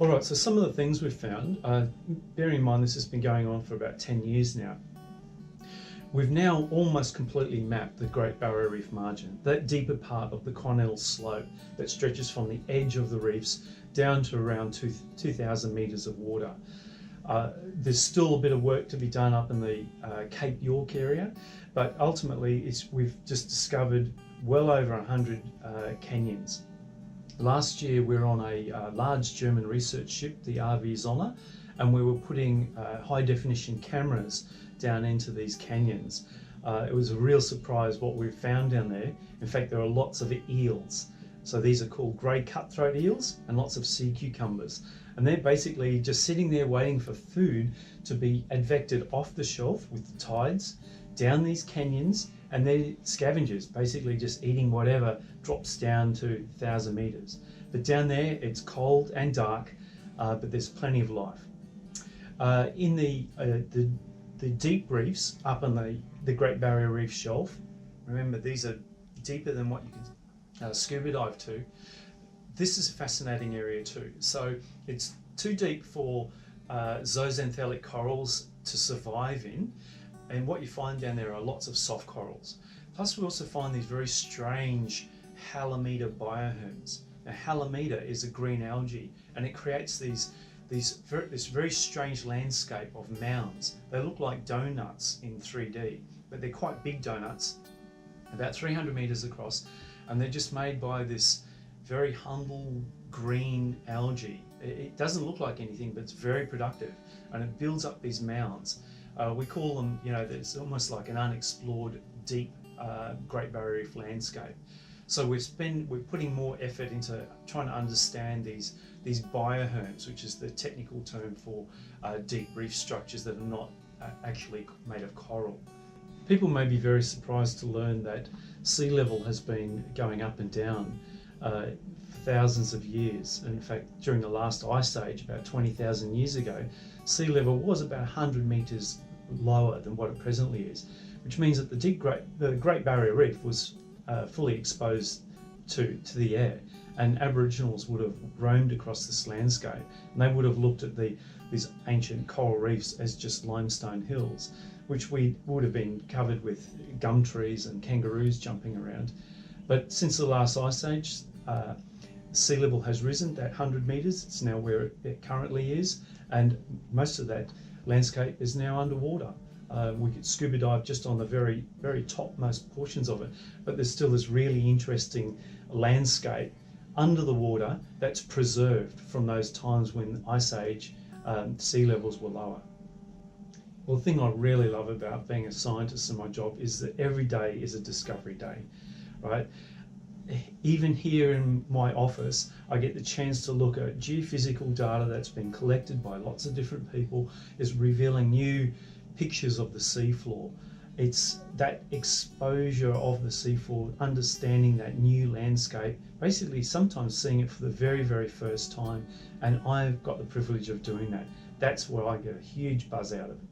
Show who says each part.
Speaker 1: All right, so some of the things we've found, bearing in mind this has been going on for about 10 years now, we've now almost completely mapped the Great Barrier Reef margin, that deeper part of the continental slope that stretches from the edge of the reefs down to around 2,000 metres of water. There's still a bit of work to be done up in the Cape York area, but ultimately we've just discovered well over 100 canyons. Last year we were on a large German research ship, the RV Sonne, and we were putting high definition cameras down into these canyons. It was a real surprise what we found down there. In fact, there are lots of eels. So these are called grey cutthroat eels, and lots of sea cucumbers. And they're basically just sitting there waiting for food to be advected off the shelf with the tides, down these canyons, and they're scavengers, basically just eating whatever drops down to 1,000 metres. But down there it's cold and dark, but there's plenty of life. In the deep reefs up on the Great Barrier Reef shelf, remember these are deeper than what you can scuba dive to. This is a fascinating area too. So it's too deep for zooxanthellate corals to survive in, and what you find down there are lots of soft corals. Plus we also find these very strange Halimeda Bioherms. Now Halimeda is a green algae, and it creates this very strange landscape of mounds. They look like donuts in 3D, but they're quite big donuts, about 300 metres across, and they're just made by this very humble green algae. It doesn't look like anything, but it's very productive, and it builds up these mounds. We call them, it's almost like an unexplored deep Great Barrier Reef landscape. So we're putting more effort into trying to understand these bioherms, which is the technical term for deep reef structures that are not actually made of coral. People may be very surprised to learn that sea level has been going up and down for thousands of years. And in fact, during the last ice age, about 20,000 years ago, sea level was about 100 metres lower than what it presently is, which means that the Great Barrier Reef was fully exposed to the air, and Aboriginals would have roamed across this landscape, and they would have looked at these ancient coral reefs as just limestone hills, which would have been covered with gum trees and kangaroos jumping around. But since the last ice age, sea level has risen that 100 metres. It's now where it currently is, and most of that landscape is now underwater. We could scuba dive just on the very, very topmost portions of it, but there's still this really interesting landscape under the water that's preserved from those times when ice age sea levels were lower. Well, the thing I really love about being a scientist in my job is that every day is a discovery day, right? Even here in my office, I get the chance to look at geophysical data that's been collected by lots of different people, is revealing new pictures of the seafloor. It's that exposure of the seafloor, understanding that new landscape, basically sometimes seeing it for the very, very first time, and I've got the privilege of doing that. That's where I get a huge buzz out of it.